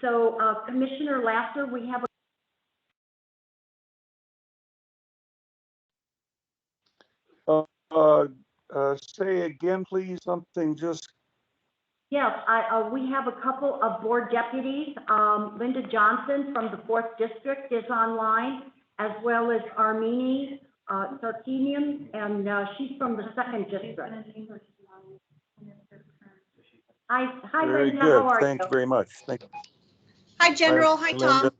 So, Commissioner Lasser, we have say again, please, something just. yes, we have a couple of board deputies. Linda Johnson from the 4th District is online, as well as Armini Sarkinian, and she's from the 2nd District. Hi, Very Linda, good. how are Thank you? you very much. Thank you. Hi, General. Hi, Tom.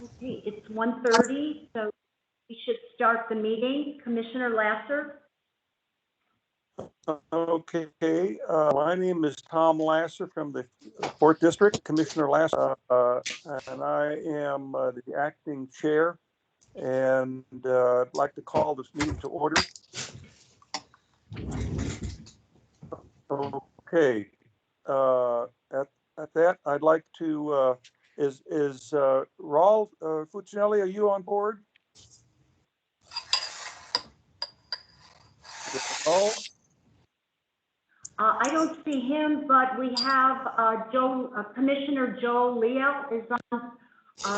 Okay, it's 1:30, so we should start the meeting. Commissioner Lasser? Okay, my name is Tom Lasser from the 4th District, Commissioner Lasser, and I am the acting chair, and I'd like to call this meeting to order. Okay, at that, I'd like to, is Raul Fuccinelli, are you on board? Raul? I don't see him, but we have Commissioner Joe Leo is on,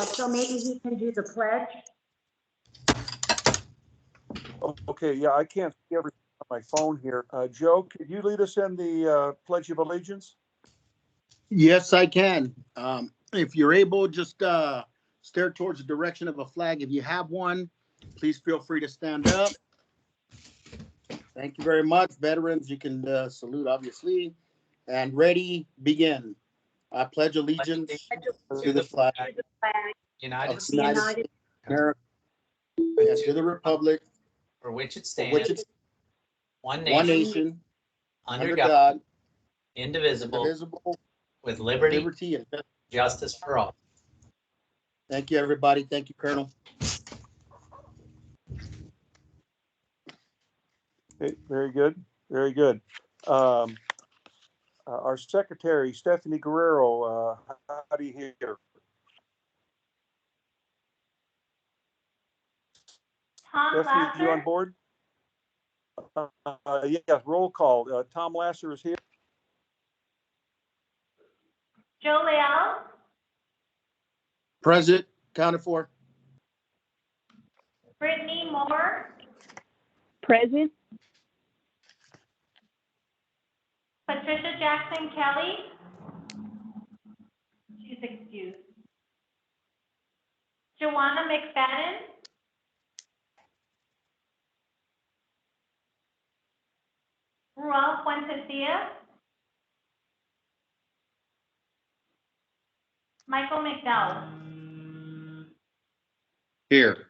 so maybe he can do the pledge. Okay, yeah, I can't see everything on my phone here. Joe, could you lead us in the Pledge of Allegiance? Yes, I can. If you're able, just stare towards the direction of a flag. If you have one, please feel free to stand up. Thank you very much. Veterans, you can salute, obviously. And ready, begin. I pledge allegiance to the flag United of the States United States of America and to the republic for which it for which stands, it's one one nation, nation, under under God, God, indivisible, indivisible, with liberty, liberty, and justice. justice for all. Thank you, everybody. Thank you, Colonel. Okay, very good, very good. Our secretary, Stephanie Guerrero, how do you hear? Tom Stephanie, you on Lasser? board? Yes, roll call. Tom Lasser is here. Joe Leo? Present, counted for. Brittany Moore? Present. Patricia Jackson Kelly? She's excused. Joanna McFadden? Ruel Fuentesilla? Michael McDowell? Here.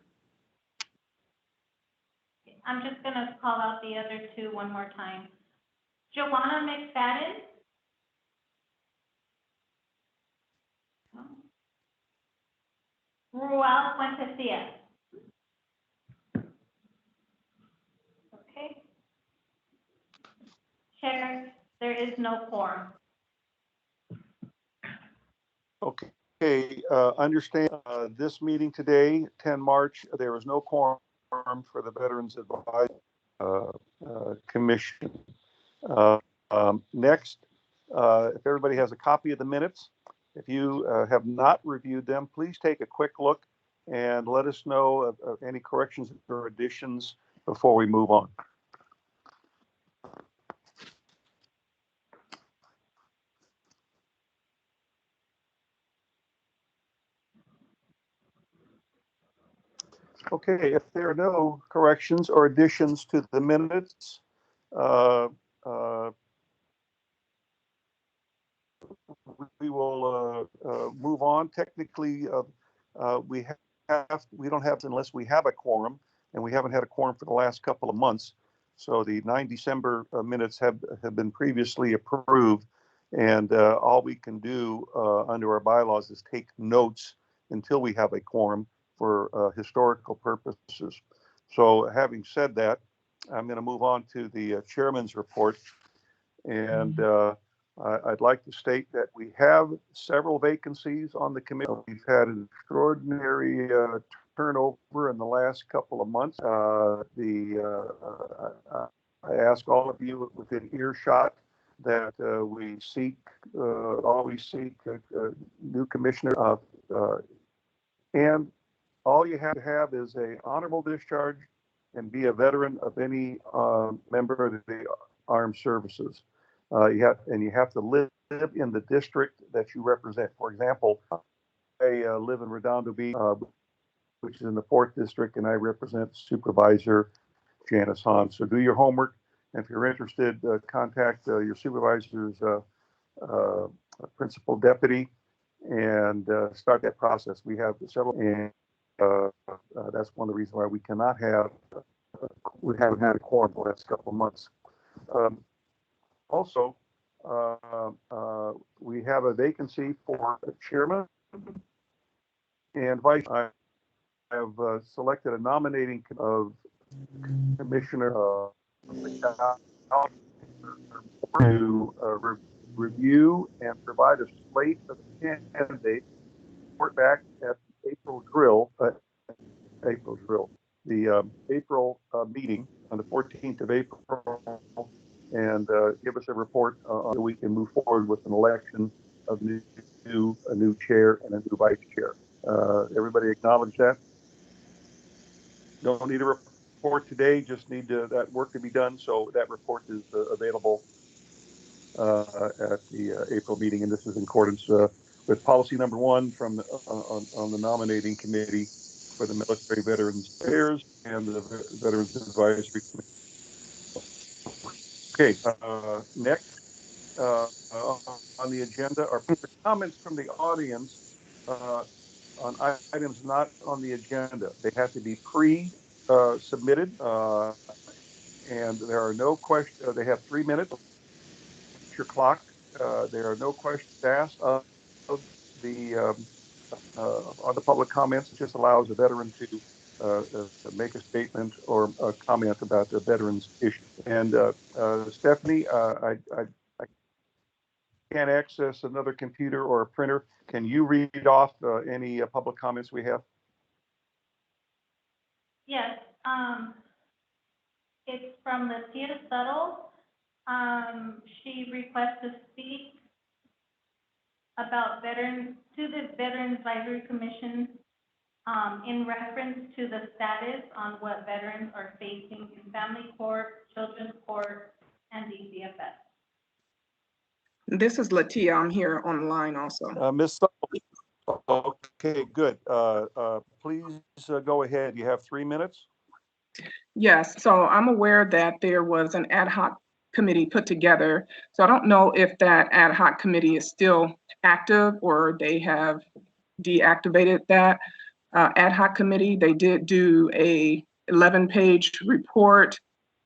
I'm just gonna call out the other two one more time. Joanna McFadden? Ruel Fuentesilla? Okay. Chair, there is no quorum. Okay, understand this meeting today, 10 March, there is no quorum for the Veterans Advisory Commission. Next, if everybody has a copy of the minutes, if you have not reviewed them, please take a quick look and let us know of any corrections or additions before we move on. Okay, if there are no corrections or additions to the minutes, we will move on. Technically, we don't have unless we have a quorum, and we haven't had a quorum for the last couple of months. So the 9 December minutes have been previously approved, and all we can do under our bylaws is take notes until we have a quorum for historical purposes. So having said that, I'm going to move on to the chairman's report. And I'd like to state that we have several vacancies on the committee. We've had an extraordinary turnover in the last couple of months. I ask all of you within earshot that we always seek new commissioner. And all you have to have is a honorable discharge and be a veteran of any member of the armed services. You have to live in the district that you represent. For example, I live in Redondo Beach, which is in the 4th district, and I represent Supervisor Janice Hahn. So do your homework. And if you're interested, contact your supervisor's principal deputy and start that process. We have several, and that's one of the reasons why we haven't had a quorum the last couple of months. Also, we have a vacancy for a chairman and vice. I have selected a nominating of Commissioner to review and provide a slate of candidates. Report back at the April drill, the April meeting on the 14th of April, and give us a report so we can move forward with an election of a new chair and a new vice chair. Everybody acknowledge that? Don't need a report today, just need that work to be done. So that report is available at the April meeting, and this is in accordance with policy number 1 from on the nominating committee for the Military Veterans Affairs and the Veterans Advisory Committee. Okay, next on the agenda are comments from the audience on items not on the agenda. They have to be pre-submitted, and there are no questions. They have 3 minutes. Your clock. There are no questions asked of the on the public comments. It just allows a veteran to make a statement or a comment about the veteran's issue. And Stephanie, I can't access another computer or a printer. Can you read off any public comments we have? Yes, it's from Lucia Settle. She requests to speak about veterans, to the Veteran Advisory Commission, in reference to the status on what veterans are facing in family court, children's court, and DCFS. This is Latia. I'm here on the line also. Ms. Suttle. Okay, good. Please go ahead. You have 3 minutes. Yes, so I'm aware that there was an ad hoc committee put together. So I don't know if that ad hoc committee is still active or they have deactivated that ad hoc committee. They did do a 11-page report.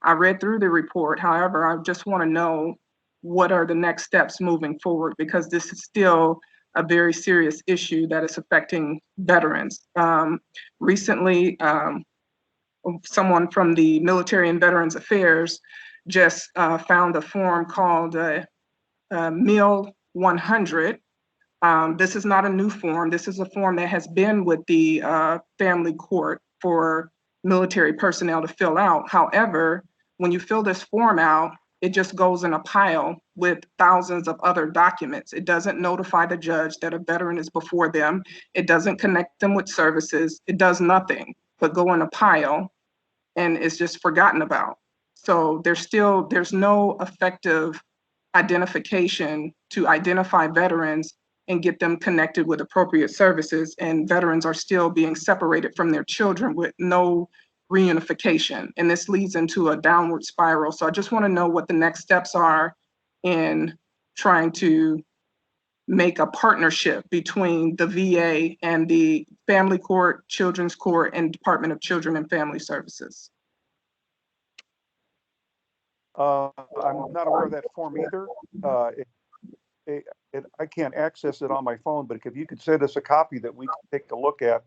I read through the report. However, I just want to know what are the next steps moving forward, because this is still a very serious issue that is affecting veterans. Recently, someone from the Military and Veterans Affairs just found a form called MIL 100. This is not a new form. This is a form that has been with the family court for military personnel to fill out. However, when you fill this form out, it just goes in a pile with thousands of other documents. It doesn't notify the judge that a veteran is before them. It doesn't connect them with services. It does nothing but go in a pile, and it's just forgotten about. So there's no effective identification to identify veterans and get them connected with appropriate services. And veterans are still being separated from their children with no reunification. And this leads into a downward spiral. So I just want to know what the next steps are in trying to make a partnership between the VA and the Family Court, Children's Court, and Department of Children and Family Services. I'm not aware of that form either. I can't access it on my phone, but if you could send us a copy that we can take a look at,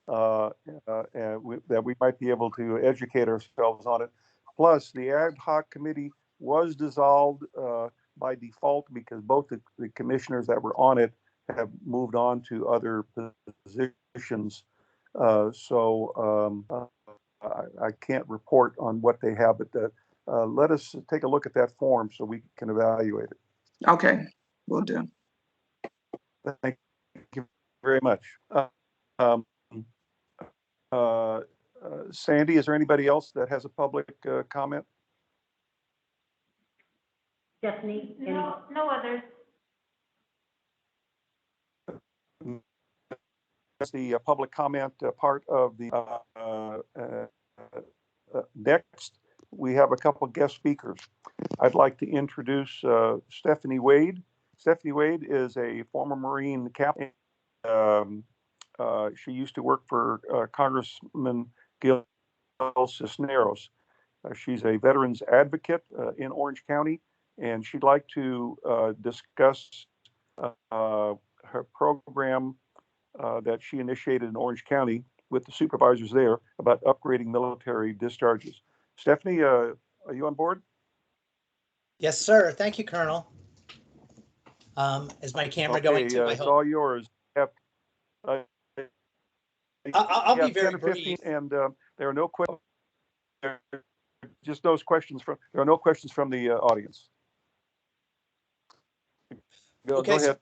that we might be able to educate ourselves on it. Plus, the ad hoc committee was dissolved by default because both the commissioners that were on it have moved on to other positions. I can't report on what they have, but let us take a look at that form so we can evaluate it. Okay, will do. Thank you very much. Sandy, is there anybody else that has a public comment? Stephanie? any- No others. That's the public comment part of the next. We have a couple of guest speakers. I'd like to introduce Stephanie Wade. Stephanie Wade is a former Marine captain. She used to work for Congressman Gil Cisneros. She's a veterans advocate in Orange County, and she'd like to discuss her program that she initiated in Orange County with the supervisors there about upgrading military discharges. Stephanie, are you on board? Yes, sir. Thank you, Colonel. Is my camera going too? I It's hope. all yours. I'll be very 10 or 15, brief. and there are no questions. Just those questions from. There are no questions from the audience. Go Okay, ahead.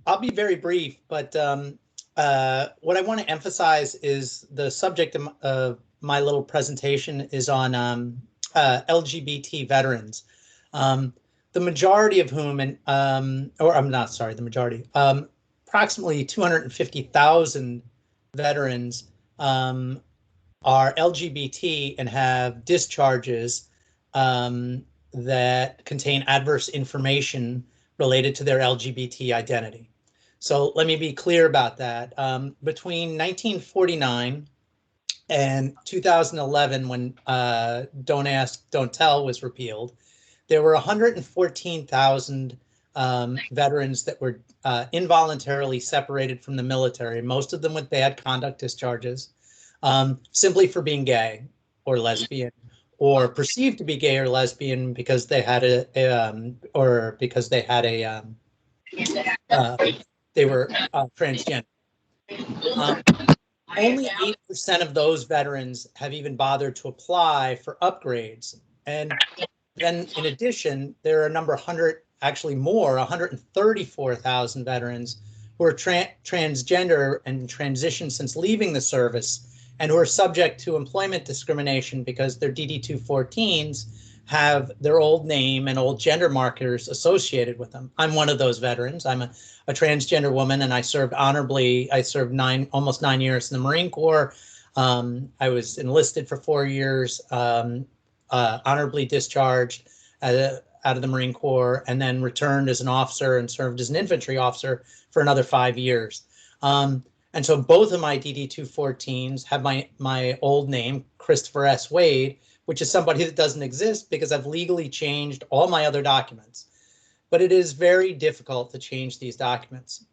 I'll be very brief, but what I want to emphasize is the subject of my little presentation is on LGBT veterans, the majority of whom, or I'm not sorry, the majority, approximately 250,000 veterans are LGBT and have discharges that contain adverse information related to their LGBT identity. So let me be clear about that. Between 1949 and 2011, when Don't Ask, Don't Tell was repealed, there were 114,000 veterans that were involuntarily separated from the military, most of them with bad conduct discharges, simply for being gay or lesbian, or perceived to be gay or lesbian because they had they were transgender. Only 8% of those veterans have even bothered to apply for upgrades. And then in addition, there are a number, 134,000 veterans who are transgender and transitioned since leaving the service and who are subject to employment discrimination because their DD-214s have their old name and old gender markers associated with them. I'm one of those veterans. I'm a transgender woman, and I served honorably. I served almost 9 years in the Marine Corps. I was enlisted for 4 years, honorably discharged out of the Marine Corps, and then returned as an officer and served as an infantry officer for another 5 years. And so both of my DD-214s have my old name, Christopher S. Wade, which is somebody that doesn't exist because I've legally changed all my other documents. But it is very difficult to change these documents.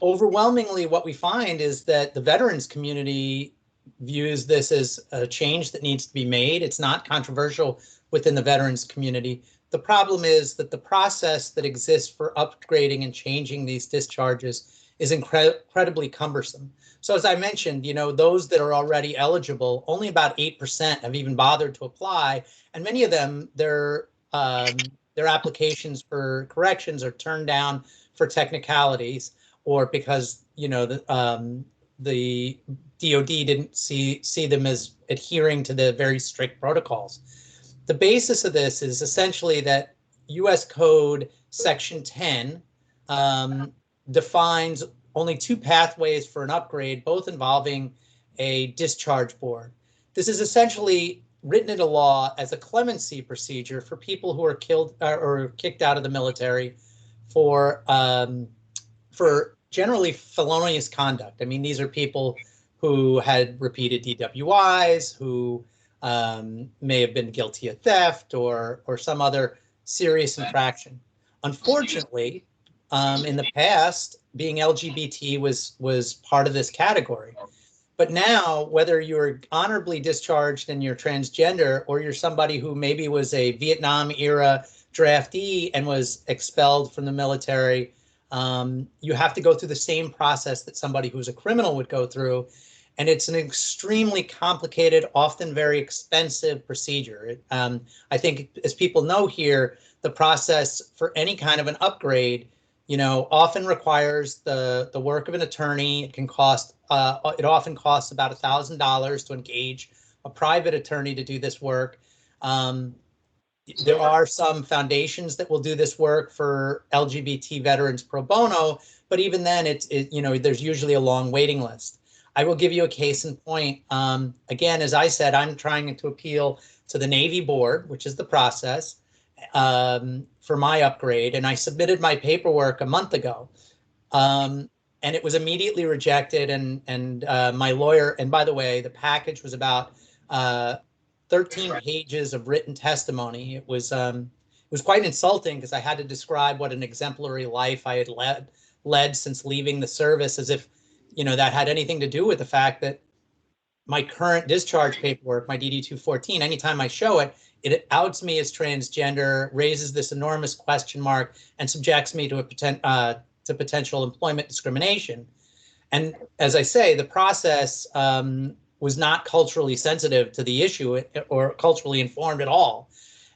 Overwhelmingly, what we find is that the veterans community views this as a change that needs to be made. It's not controversial within the veterans community. The problem is that the process that exists for upgrading and changing these discharges is incredibly cumbersome. So as I mentioned, those that are already eligible, only about 8% have even bothered to apply. And many of them, their applications for corrections are turned down for technicalities, or because, the DOD didn't see them as adhering to the very strict protocols. The basis of this is essentially that US Code Section 10 defines only 2 pathways for an upgrade, both involving a discharge board. This is essentially written into law as a clemency procedure for people who are killed or kicked out of the military for generally felonious conduct. I mean, these are people who had repeated DWIs, who may have been guilty of theft or some other serious infraction. Unfortunately, in the past, being LGBT was part of this category. But now, whether you're honorably discharged and you're transgender, or you're somebody who maybe was a Vietnam era draftee and was expelled from the military, you have to go through the same process that somebody who's a criminal would go through. And it's an extremely complicated, often very expensive procedure. I think, as people know here, the process for any kind of an upgrade, often requires the work of an attorney. It can cost, it often costs about $1,000 to engage a private attorney to do this work. There are some foundations that will do this work for LGBT veterans pro bono, but even then, there's usually a long waiting list. I will give you a case in point. Again, as I said, I'm trying to appeal to the Navy board, which is the process, for my upgrade, and I submitted my paperwork a month ago, and it was immediately rejected. And my lawyer, and by the way, the package was about 13 pages of written testimony. It was quite insulting because I had to describe what an exemplary life I had led since leaving the service, as if that had anything to do with the fact that my current discharge paperwork, my DD-214, anytime I show it, it outs me as transgender, raises this enormous question mark, and subjects me to potential employment discrimination. And as I say, the process was not culturally sensitive to the issue or culturally informed at all.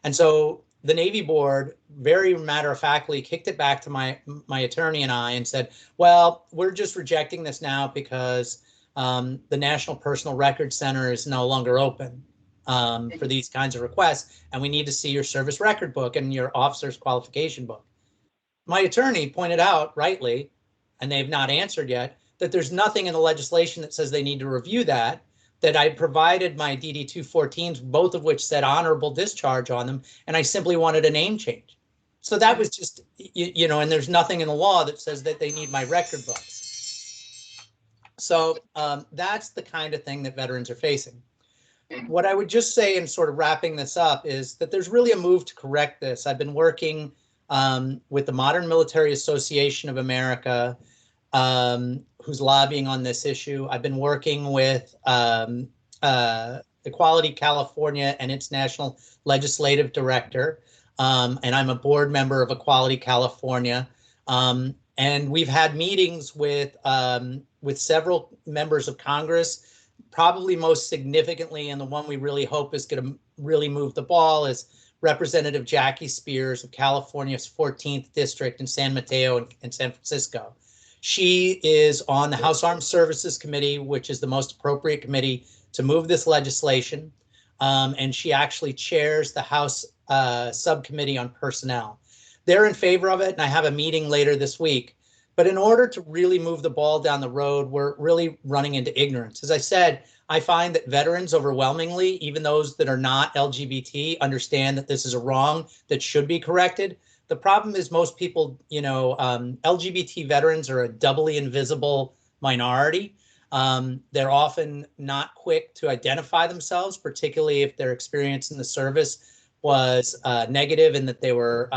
And so the Navy board very matter-of-factly kicked it back to my attorney and I and said, well, we're just rejecting this now because the National Personal Record Center is no longer open for these kinds of requests, and we need to see your service record book and your officer's qualification book. My attorney pointed out, rightly, and they've not answered yet, that there's nothing in the legislation that says they need to review that I provided my DD-214s, both of which said honorable discharge on them, and I simply wanted a name change. So that was just, and there's nothing in the law that says that they need my record books. So that's the kind of thing that veterans are facing. What I would just say, in sort of wrapping this up, is that there's really a move to correct this. I've been working with the Modern Military Association of America, who's lobbying on this issue. I've been working with Equality California and its national legislative director, and I'm a board member of Equality California. And we've had meetings with several members of Congress. Probably most significantly, and the one we really hope is going to really move the ball, is Representative Jackie Spears of California's 14th District in San Mateo and San Francisco. She is on the House Armed Services Committee, which is the most appropriate committee to move this legislation. And she actually chairs the House Subcommittee on Personnel. They're in favor of it, and I have a meeting later this week. But in order to really move the ball down the road, we're really running into ignorance. As I said, I find that veterans overwhelmingly, even those that are not LGBT, understand that this is a wrong that should be corrected. The problem is most people, LGBT veterans are a doubly invisible minority. They're often not quick to identify themselves, particularly if their experience in the service was negative and that they were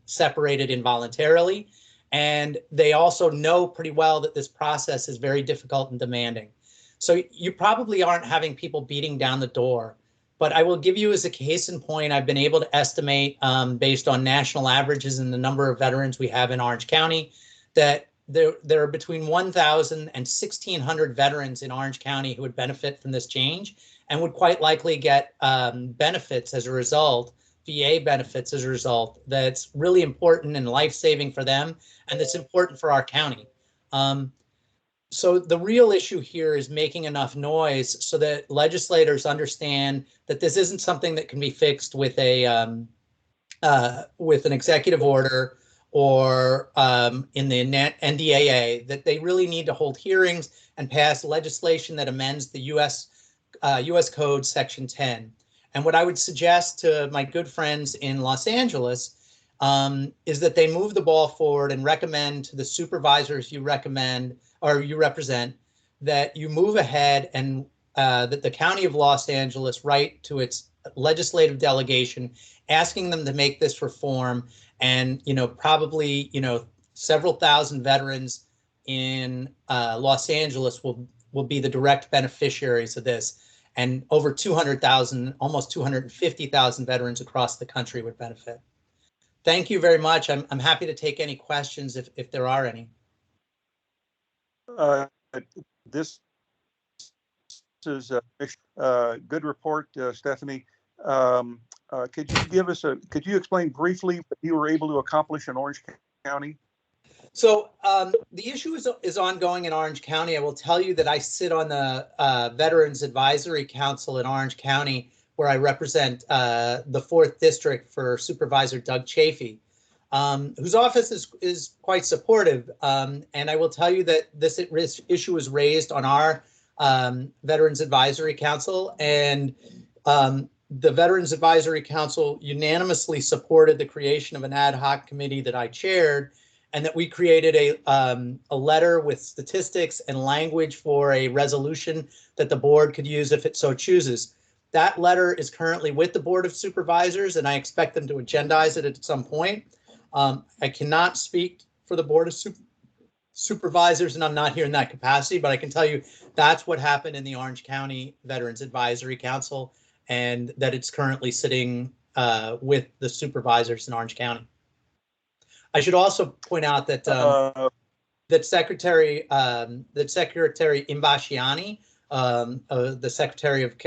separated involuntarily. And they also know pretty well that this process is very difficult and demanding. So you probably aren't having people beating down the door. But I will give you, as a case in point, I've been able to estimate, based on national averages and the number of veterans we have in Orange County, that there are between 1,000 and 1,600 veterans in Orange County who would benefit from this change and would quite likely get benefits as a result, VA benefits as a result. That's really important and life-saving for them, and that's important for our county. So the real issue here is making enough noise so that legislators understand that this isn't something that can be fixed with an executive order or in the NDAA, that they really need to hold hearings and pass legislation that amends the U.S. Code Section 10. And what I would suggest to my good friends in Los Angeles is that they move the ball forward and recommend to the supervisors you represent that you move ahead and that the County of Los Angeles write to its legislative delegation asking them to make this reform. And, probably, several thousand veterans in Los Angeles will will be the direct beneficiaries of this. And over 200,000, almost 250,000 veterans across the country would benefit. Thank you very much. I'm happy to take any questions if there are any. This is a good report, Stephanie. Could you explain briefly what you were able to accomplish in Orange County? So the issue is ongoing in Orange County. I will tell you that I sit on the Veterans Advisory Council in Orange County, where I represent the 4th District for Supervisor Doug Chafee, whose office is quite supportive. And I will tell you that this issue was raised on our Veterans Advisory Council, and the Veterans Advisory Council unanimously supported the creation of an ad hoc committee that I chaired, and that we created a letter with statistics and language for a resolution that the board could use if it so chooses. That letter is currently with the Board of Supervisors, and I expect them to agendize it at some point. I cannot speak for the Board of Supervisors, and I'm not here in that capacity, but I can tell you that's what happened in the Orange County Veterans Advisory Council, and that it's currently sitting with the supervisors in Orange County. I should also point out that that Secretary Imbasciani, the Secretary of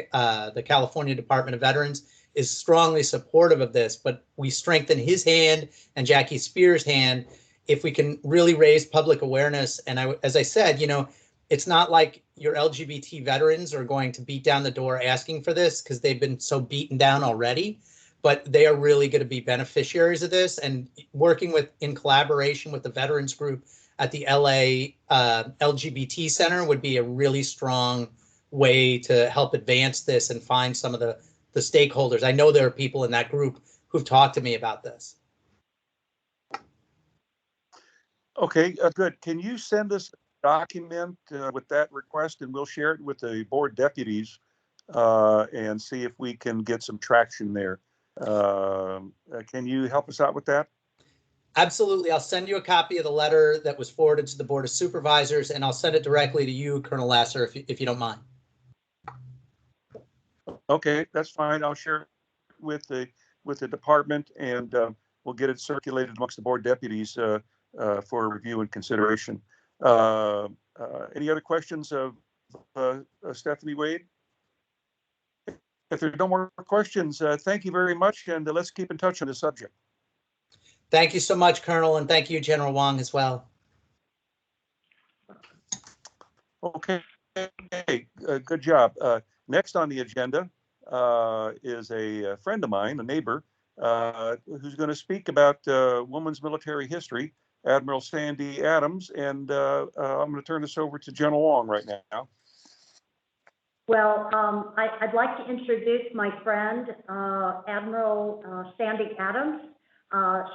the California Department of Veterans, is strongly supportive of this. But we strengthen his hand and Jackie Spears' hand if we can really raise public awareness. And as I said, it's not like your LGBT veterans are going to beat down the door asking for this, because they've been so beaten down already. But they are really going to be beneficiaries of this, and working in collaboration with the veterans group at the LA LGBT Center would be a really strong way to help advance this and find some of the stakeholders. I know there are people in that group who've talked to me about this. Okay, good. Can you send us a document with that request, and we'll share it with the board deputies and see if we can get some traction there. Can you help us out with that? Absolutely. I'll send you a copy of the letter that was forwarded to the Board of Supervisors, and I'll send it directly to you, Colonel Lasser, if you don't mind. Okay, that's fine. I'll share it with the department, and we'll get it circulated amongst the board deputies for review and consideration. Any other questions of Stephanie Wade? If there are no more questions, thank you very much, and let's keep in touch on the subject. Thank you so much, Colonel, and thank you, General Wong, as well. Okay, good job. Next on the agenda is a friend of mine, a neighbor, who's going to speak about women's military history, Admiral Sandy Adams, and I'm going to turn this over to General Wong right now. Well, I'd like to introduce my friend, Admiral Sandy Adams.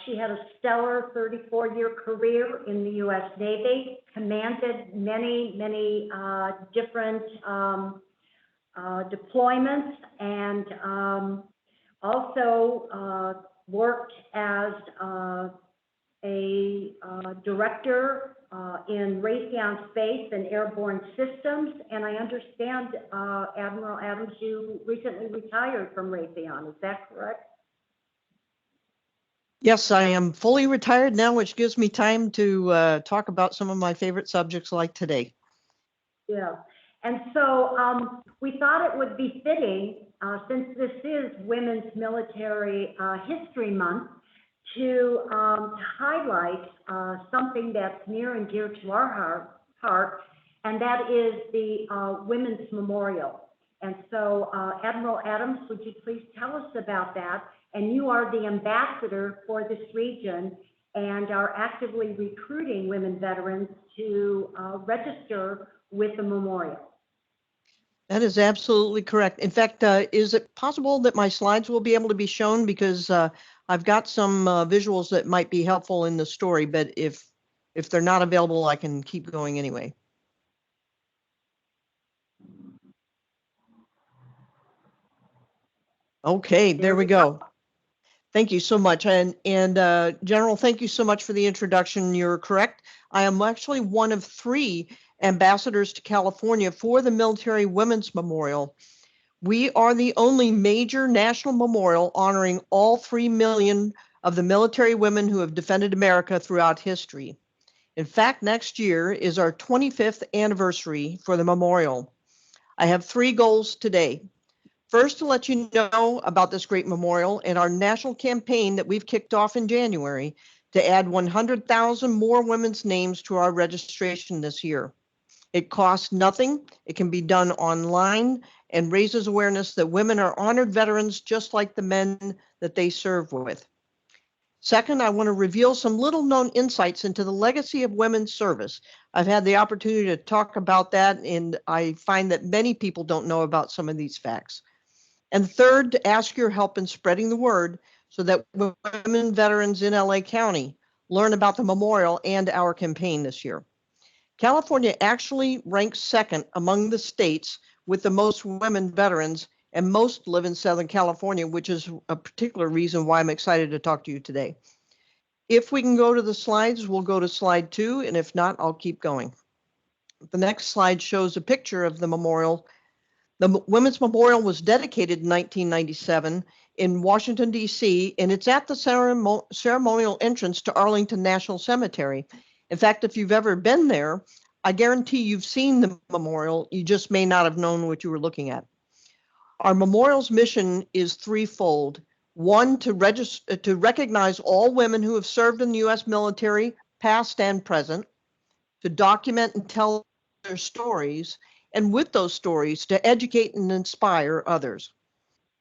She had a stellar 34-year career in the U.S. Navy, commanded many different deployments, and also worked as a director in Raytheon Space and Airborne Systems. And I understand, Admiral Adams, you recently retired from Raytheon. Is that correct? Yes, I am fully retired now, which gives me time to talk about some of my favorite subjects like today. Yeah. And so we thought it would be fitting, since this is Women's Military History Month, to highlight something that's near and dear to our heart, and that is the Women's Memorial. And so, Admiral Adams, would you please tell us about that? And you are the ambassador for this region and are actively recruiting women veterans to register with the memorial. That is absolutely correct. In fact, is it possible that my slides will be able to be shown? Because I've got some visuals that might be helpful in the story, but if they're not available, I can keep going anyway. Okay, there we go. Thank you so much. And General, thank you so much for the introduction. You're correct. I am actually one of 3 ambassadors to California for the Military Women's Memorial. We are the only major national memorial honoring all 3 million of the military women who have defended America throughout history. In fact, next year is our 25th anniversary for the memorial. I have 3 goals today. First, to let you know about this great memorial and our national campaign that we've kicked off in January to add 100,000 more women's names to our registration this year. It costs nothing. It can be done online and raises awareness that women are honored veterans just like the men that they serve with. Second, I want to reveal some little known insights into the legacy of women's service. I've had the opportunity to talk about that, and I find that many people don't know about some of these facts. And third, to ask your help in spreading the word so that women veterans in LA County learn about the memorial and our campaign this year. California actually ranks second among the states with the most women veterans, and most live in Southern California, which is a particular reason why I'm excited to talk to you today. If we can go to the slides, we'll go to slide 2, and if not, I'll keep going. The next slide shows a picture of the memorial. The Women's Memorial was dedicated in 1997 in Washington, D.C., and it's at the ceremonial entrance to Arlington National Cemetery. In fact, if you've ever been there, I guarantee you've seen the memorial. You just may not have known what you were looking at. Our memorial's mission is threefold. One, to recognize all women who have served in the U.S. military, past and present, to document and tell their stories, and with those stories, to educate and inspire others.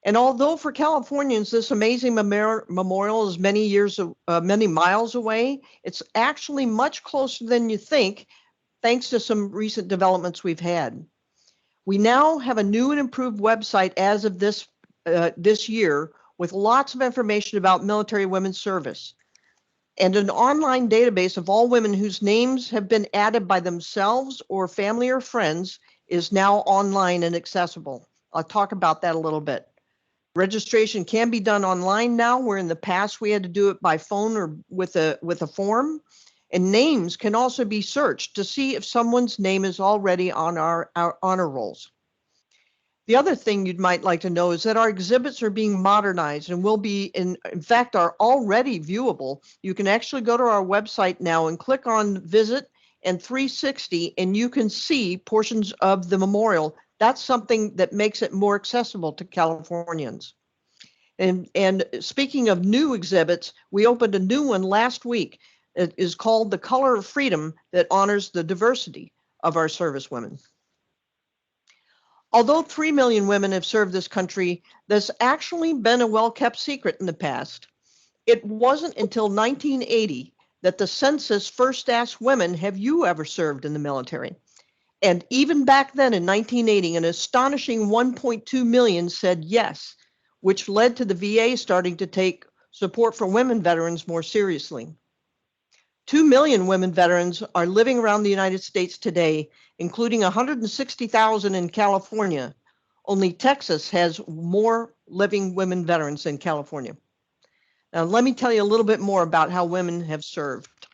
And although for Californians, this amazing memorial is many miles away, it's actually much closer than you think, thanks to some recent developments we've had. We now have a new and improved website as of this year with lots of information about military women's service, and an online database of all women whose names have been added by themselves or family or friends is now online and accessible. I'll talk about that a little bit. Registration can be done online now, where in the past we had to do it by phone or with a form. And names can also be searched to see if someone's name is already on our honor rolls. The other thing you might like to know is that our exhibits are being modernized and will be, in fact, are already viewable. You can actually go to our website now and click on Visit and 360, and you can see portions of the memorial. That's something that makes it more accessible to Californians. And speaking of new exhibits, we opened a new one last week. It is called The Color of Freedom, that honors the diversity of our servicewomen. Although 3 million women have served this country, there's actually been a well-kept secret in the past. It wasn't until 1980 that the census first asked women, have you ever served in the military? And even back then in 1980, an astonishing 1.2 million said yes, which led to the VA starting to take support for women veterans more seriously. 2 million women veterans are living around the United States today, including 160,000 in California. Only Texas has more living women veterans than California. Now, let me tell you a little bit more about how women have served.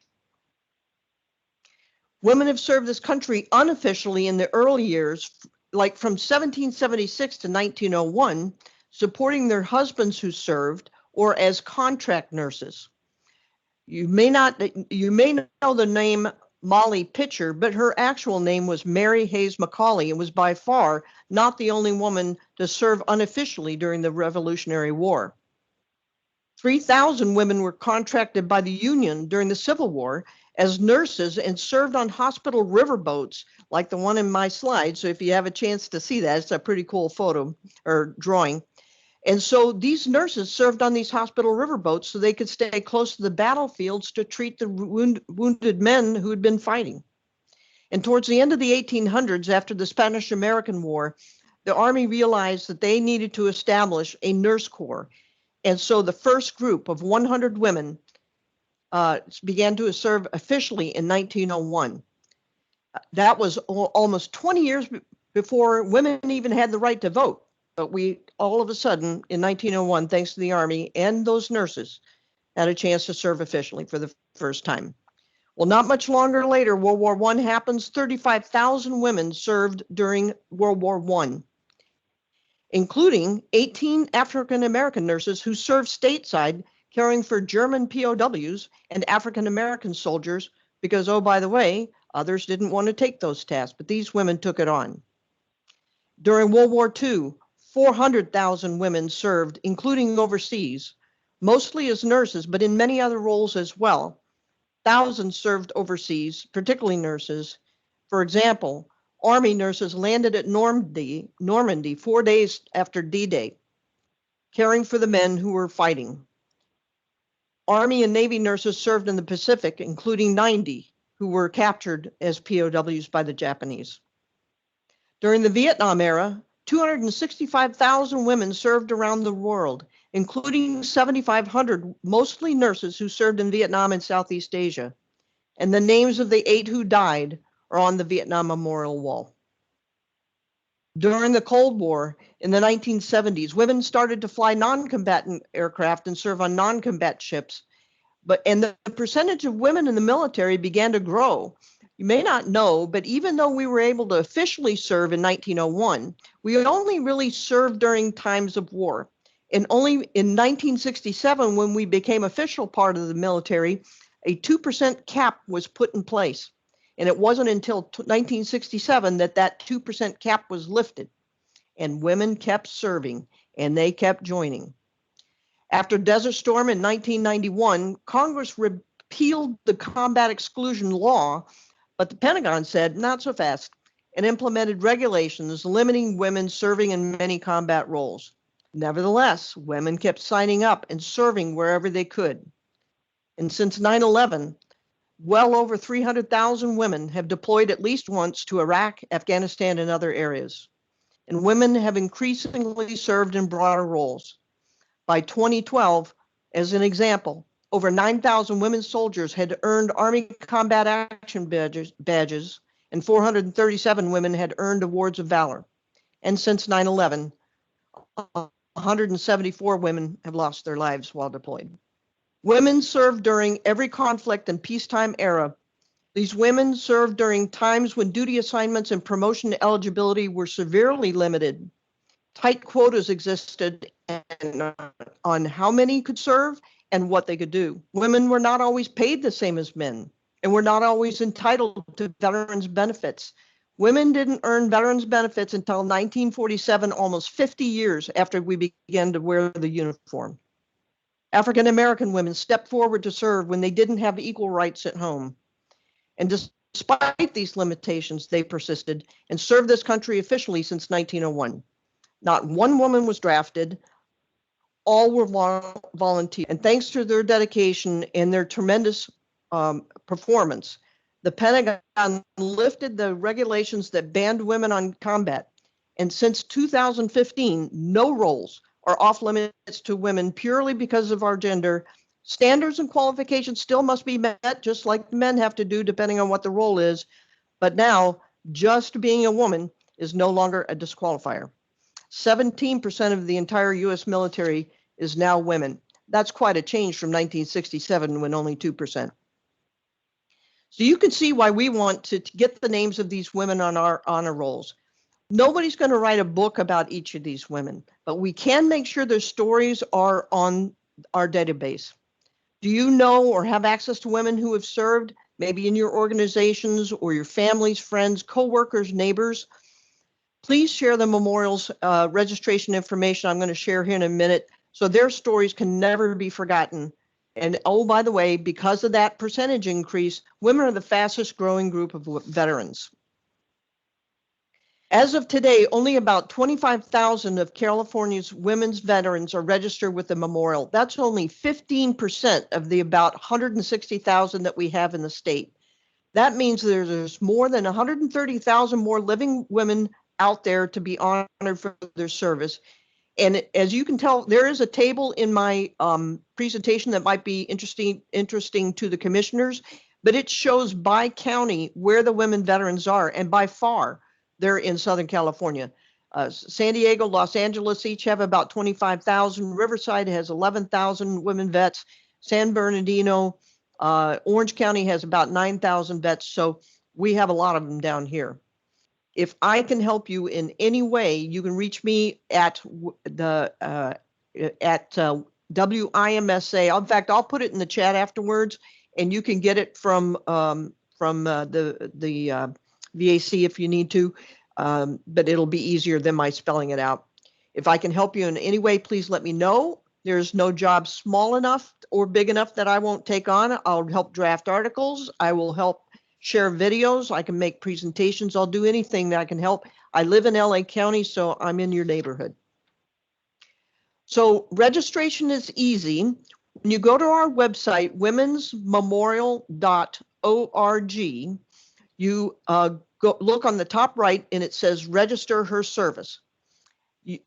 Women have served this country unofficially in the early years, like from 1776 to 1901, supporting their husbands who served, or as contract nurses. You may know the name Molly Pitcher, but her actual name was Mary Hayes Macaulay, and was by far not the only woman to serve unofficially during the Revolutionary War. 3,000 women were contracted by the Union during the Civil War as nurses and served on hospital riverboats like the one in my slide. So if you have a chance to see that, it's a pretty cool photo or drawing. And so these nurses served on these hospital riverboats so they could stay close to the battlefields to treat the wounded men who had been fighting. And towards the end of the 1800s, after the Spanish-American War, the Army realized that they needed to establish a nurse corps. And so the first group of 100 women began to serve officially in 1901. That was almost 20 years before women even had the right to vote. But we, all of a sudden, in 1901, thanks to the Army and those nurses, had a chance to serve officially for the first time. Well, not much longer later, World War I happens. 35,000 women served during World War I, including 18 African-American nurses who served stateside caring for German POWs and African-American soldiers because, oh, by the way, others didn't want to take those tasks, but these women took it on. During World War II, 400,000 women served, including overseas, mostly as nurses, but in many other roles as well. Thousands served overseas, particularly nurses. For example, Army nurses landed at Normandy 4 days after D-Day, caring for the men who were fighting. Army and Navy nurses served in the Pacific, including 90 who were captured as POWs by the Japanese. During the Vietnam era, 265,000 women served around the world, including 7,500 mostly nurses who served in Vietnam and Southeast Asia. And the names of the 8 who died are on the Vietnam Memorial Wall. During the Cold War in the 1970s, women started to fly non-combatant aircraft and serve on non-combat ships. And the percentage of women in the military began to grow. You may not know, but even though we were able to officially serve in 1901, we only really served during times of war. And only in 1967, when we became official part of the military, a 2% cap was put in place. And it wasn't until 1967 that that 2% cap was lifted. And women kept serving, and they kept joining. After Desert Storm in 1991, Congress repealed the combat exclusion law, but the Pentagon said, not so fast, and implemented regulations limiting women serving in many combat roles. Nevertheless, women kept signing up and serving wherever they could. And since 9/11, well over 300,000 women have deployed at least once to Iraq, Afghanistan, and other areas. And women have increasingly served in broader roles. By 2012, as an example, over 9,000 women soldiers had earned Army Combat Action badges, and 437 women had earned Awards of Valor. And since 9/11, 174 women have lost their lives while deployed. Women served during every conflict and peacetime era. These women served during times when duty assignments and promotion eligibility were severely limited. Tight quotas existed on how many could serve and what they could do. Women were not always paid the same as men and were not always entitled to veterans benefits. Women didn't earn veterans benefits until 1947, almost 50 years after we began to wear the uniform. African American women stepped forward to serve when they didn't have equal rights at home. And despite these limitations, they persisted and served this country officially since 1901. Not one woman was drafted. All were volunteer. And thanks to their dedication and their tremendous performance, the Pentagon lifted the regulations that banned women on combat. And since 2015, no roles are off limits to women purely because of our gender. Standards and qualifications still must be met, just like men have to do, depending on what the role is. But now, just being a woman is no longer a disqualifier. 17% of the entire U.S. military is now women. That's quite a change from 1967, when only 2%. So you can see why we want to get the names of these women on our honor rolls. Nobody's going to write a book about each of these women, but we can make sure their stories are on our database. Do you know or have access to women who have served, maybe in your organizations or your families, friends, coworkers, neighbors? Please share the memorial's registration information I'm going to share here in a minute, so their stories can never be forgotten. And oh, by the way, because of that percentage increase, women are the fastest growing group of veterans. As of today, only about 25,000 of California's women's veterans are registered with the memorial. That's only 15% of the about 160,000 that we have in the state. That means there's more than 130,000 more living women out there to be honored for their service. And as you can tell, there is a table in my presentation that might be interesting to the commissioners, but it shows by county where the women veterans are, and by far they're in Southern California. San Diego, Los Angeles each have about 25,000. Riverside has 11,000 women vets. San Bernardino, Orange County has about 9,000 vets, so we have a lot of them down here. If I can help you in any way, you can reach me at WIMSA. In fact, I'll put it in the chat afterwards, and you can get it from the VAC if you need to, but it'll be easier than my spelling it out. If I can help you in any way, please let me know. There's no job small enough or big enough that I won't take on. I'll help draft articles. I will help share videos. I can make presentations. I'll do anything that I can help. I live in LA County, so I'm in your neighborhood. So registration is easy. When you go to our website, womensmemorial.org, you go look on the top right and it says register her service.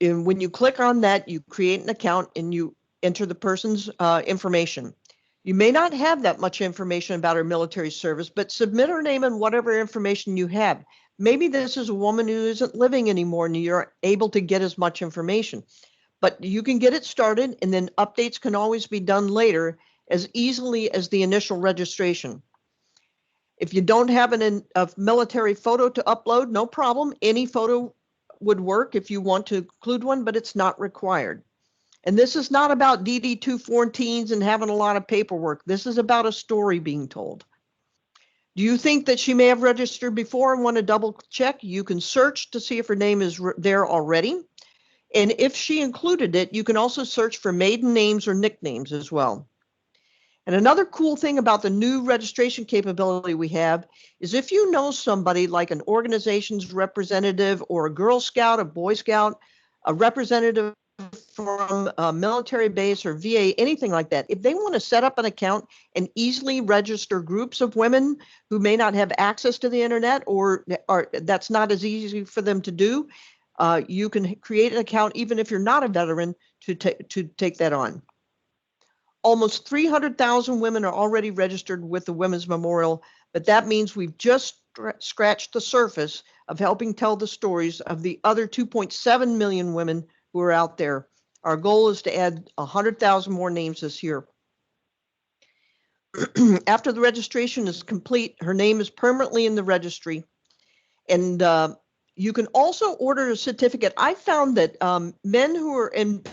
And when you click on that, you create an account and you enter the person's information. You may not have that much information about her military service, but submit her name and whatever information you have. Maybe this is a woman who isn't living anymore and you're able to get as much information. But you can get it started, and then updates can always be done later as easily as the initial registration. If you don't have a military photo to upload, no problem. Any photo would work if you want to include one, but it's not required. And this is not about DD-214s and having a lot of paperwork. This is about a story being told. Do you think that she may have registered before and want to double check? You can search to see if her name is there already. And if she included it, you can also search for maiden names or nicknames as well. And another cool thing about the new registration capability we have is if you know somebody like an organization's representative or a Girl Scout, a Boy Scout, a representative from a military base or VA, anything like that, if they want to set up an account and easily register groups of women who may not have access to the internet or that's not as easy for them to do, you can create an account even if you're not a veteran to take that on. Almost 300,000 women are already registered with the Women's Memorial, but that means we've just scratched the surface of helping tell the stories of the other 2.7 million women who are out there. Our goal is to add 100,000 more names this year. After the registration is complete, her name is permanently in the registry. And you can also order a certificate. I found that men in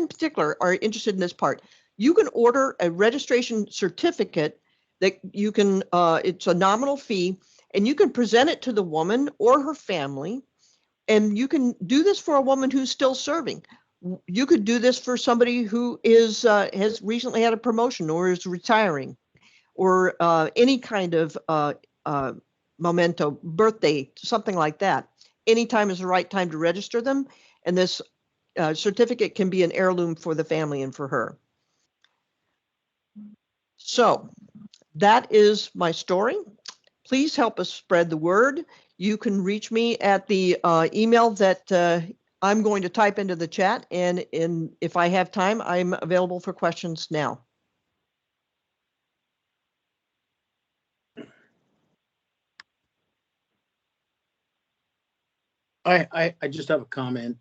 particular are interested in this part. You can order a registration certificate that you can, it's a nominal fee, and you can present it to the woman or her family. And you can do this for a woman who's still serving. You could do this for somebody who is has recently had a promotion or is retiring, or any kind of memento, birthday, something like that. Anytime is the right time to register them. And this certificate can be an heirloom for the family and for her. So that is my story. Please help us spread the word. You can reach me at the email that I'm going to type into the chat. And if I have time, I'm available for questions now. I just have a comment.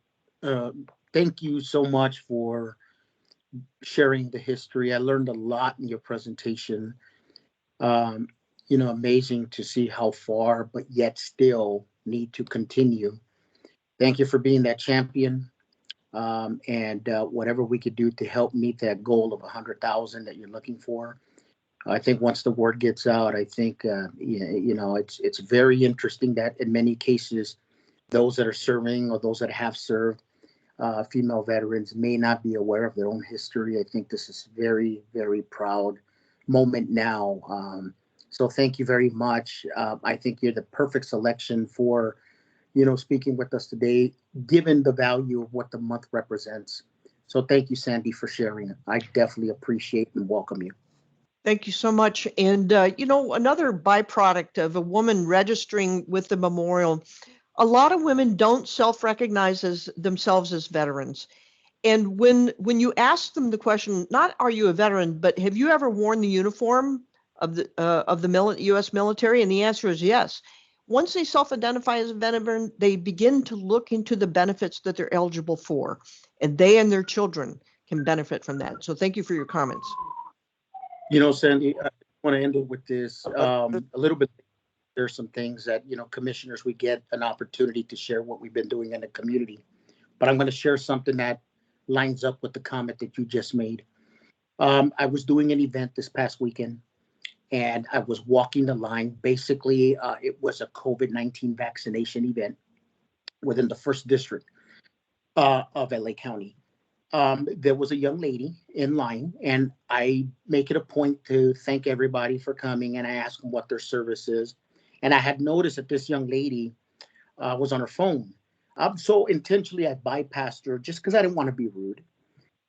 Thank you so much for sharing the history. I learned a lot in your presentation. Amazing to see how far, but yet still need to continue. Thank you for being that champion. And whatever we could do to help meet that goal of 100,000 that you're looking for. I think once the word gets out, I think, it's very interesting that in many cases, those that are serving or those that have served, female veterans may not be aware of their own history. I think this is very, very proud moment now. So thank you very much. I think you're the perfect selection for, speaking with us today, given the value of what the month represents. So thank you, Sandy, for sharing. I definitely appreciate and welcome you. Thank you so much. And, another byproduct of a woman registering with the memorial, a lot of women don't self-recognize themselves as veterans. And when you ask them the question, not are you a veteran, but have you ever worn the uniform of the U.S. military? And the answer is yes. Once they self-identify as a veteran, they begin to look into the benefits that they're eligible for, and they and their children can benefit from that. So thank you for your comments. You know, Sandy, I want to end it with this, a little bit. There's some things that, you know, commissioners, we get an opportunity to share what we've been doing in the community. But I'm going to share something that lines up with the comment that you just made. I was doing an event this past weekend and I was walking the line. Basically, it was a COVID-19 vaccination event within the first district of LA County. There was a young lady in line, and I make it a point to thank everybody for coming, and I ask them what their service is. And I had noticed that this young lady was on her phone. So intentionally, I bypassed her just because I didn't want to be rude.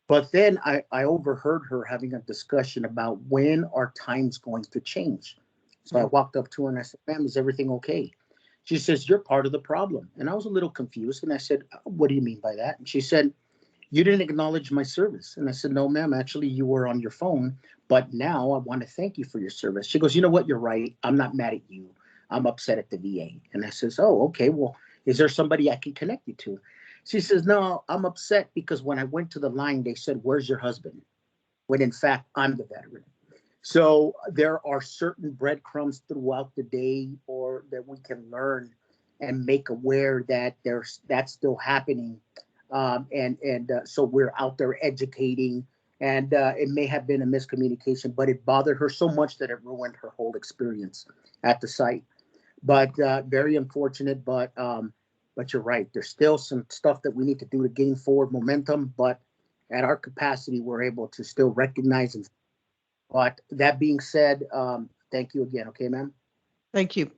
But then I overheard her having a discussion about when are times going to change. So I walked up to her and I said, "Ma'am, is everything okay?" She says, "You're part of the problem." And I was a little confused. And I said, "What do you mean by that?" And she said, "You didn't acknowledge my service." And I said, "No, ma'am, actually you were on your phone, but now I want to thank you for your service." She goes, "You know what? You're right. I'm not mad at you. I'm upset at the VA." And I says, "Oh, okay. Well, is there somebody I can connect you to?" She says, "No, I'm upset because when I went to the line, they said, 'Where's your husband?' When in fact, I'm the veteran." So there are certain breadcrumbs throughout the day or that we can learn and make aware that that's still happening. So we're out there educating, and it may have been a miscommunication, but it bothered her so much that it ruined her whole experience at the site. But very unfortunate, but you're right. There's still some stuff that we need to do to gain forward momentum, but at our capacity, we're able to still recognize. But that being said, thank you again. Okay, ma'am? Thank you.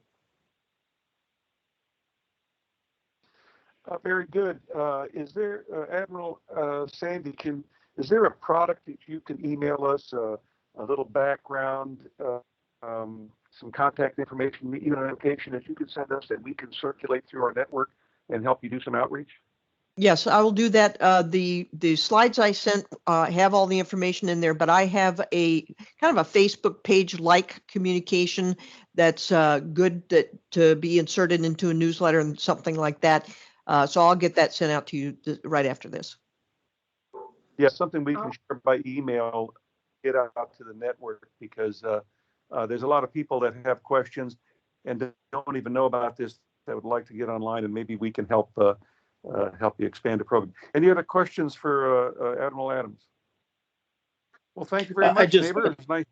Very good. Is there, Admiral Sandy, is there a product that you can email us, a little background, some contact information, notification that you can send us that we can circulate through our network and help you do some outreach? Yes, I will do that. The slides I sent have all the information in there, but I have a kind of a Facebook page like communication that's good to be inserted into a newsletter and something like that. So I'll get that sent out to you right after this. Yeah, something we can share by email, get out to the network, because there's a lot of people that have questions and don't even know about this that would like to get online, and maybe we can help you expand the program. Any other questions for Admiral Adams? Well, thank you very much, neighbor. It was nice.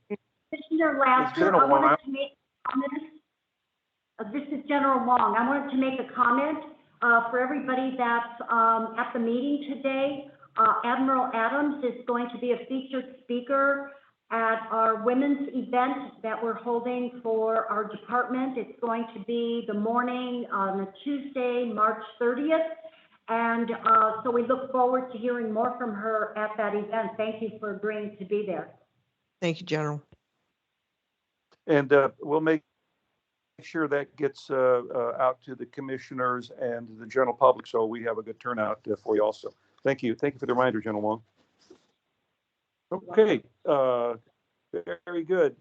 Commissioner Laster, I wanted to make comments. This is General Long. I wanted to make a comment for everybody that's at the meeting today. Admiral Adams is going to be a featured speaker at our women's event that we're holding for our department. It's going to be the morning on a Tuesday, March 30th. And so we look forward to hearing more from her at that event. Thank you for agreeing to be there. Thank you, General. And we'll make sure that gets out to the commissioners and the general public, so we have a good turnout for you also. Thank you. Thank you for the reminder, General Long. Okay, very good.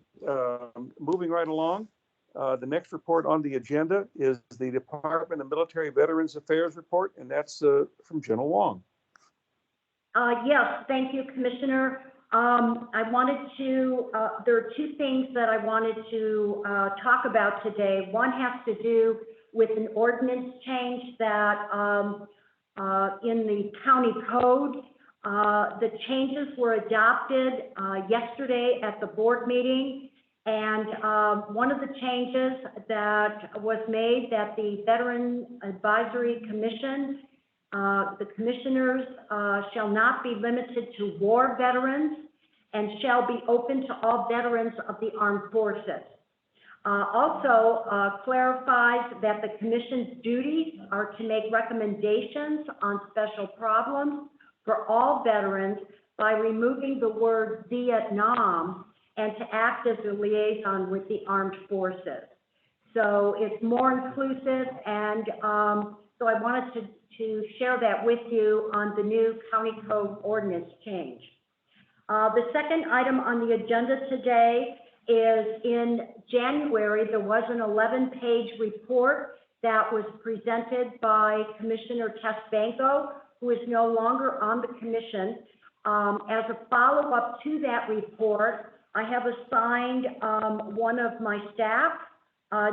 Moving right along. The next report on the agenda is the Department of Military Veterans Affairs report, and that's from General Long. Yes, thank you, Commissioner. I wanted to, there are two things that I wanted to talk about today. One has to do with an ordinance change that in the county code. The changes were adopted yesterday at the board meeting. And one of the changes that was made, that the Veteran Advisory Commission, the commissioners shall not be limited to war veterans and shall be open to all veterans of the armed forces. Also clarifies that the commission's duties are to make recommendations on special problems for all veterans by removing the word Vietnam and to act as a liaison with the armed forces. So it's more inclusive, and so I wanted to share that with you on the new county code ordinance change. The second item on the agenda today is in January, there was an 11-page report that was presented by Commissioner Tesbanko, who is no longer on the commission. As a follow-up to that report, I have assigned one of my staff,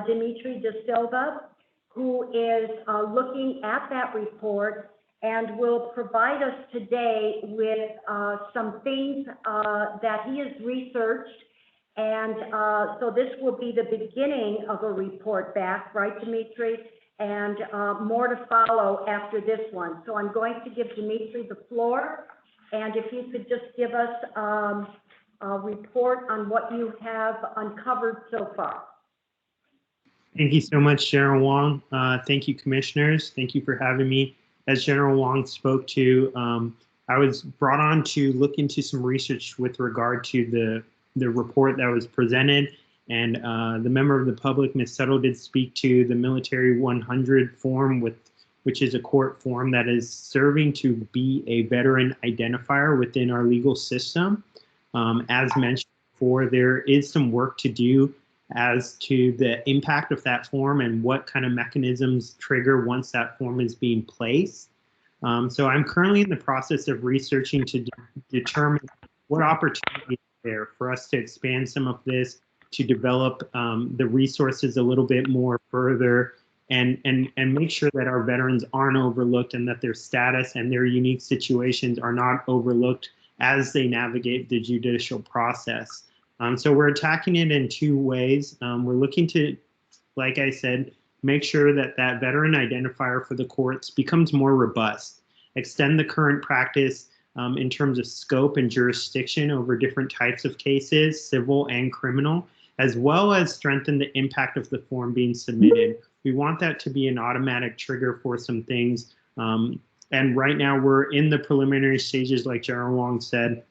Dimitri De Silva, who is looking at that report and will provide us today with some things that he has researched. And so this will be the beginning of a report back, right, Dimitri? And more to follow after this one. So I'm going to give Dimitri the floor. And if you could just give us a report on what you have uncovered so far. Thank you so much, General Wong. Thank you, commissioners. Thank you for having me. As General Wong spoke to, I was brought on to look into some research with regard to the report that was presented. And the member of the public, Ms. Settle, did speak to the Military 100 form, which is a court form that is serving to be a veteran identifier within our legal system. As mentioned before, there is some work to do as to the impact of that form and what kind of mechanisms trigger once that form is being placed. So I'm currently in the process of researching to determine what opportunities are there for us to expand some of this, to develop the resources a little bit more further, and make sure that our veterans aren't overlooked and that their status and their unique situations are not overlooked as they navigate the judicial process. So we're attacking it in two ways. We're looking to, like I said, make sure that that veteran identifier for the courts becomes more robust, extend the current practice in terms of scope and jurisdiction over different types of cases, civil and criminal, as well as strengthen the impact of the form being submitted. We want that to be an automatic trigger for some things. And right now we're in the preliminary stages, like General Wong said,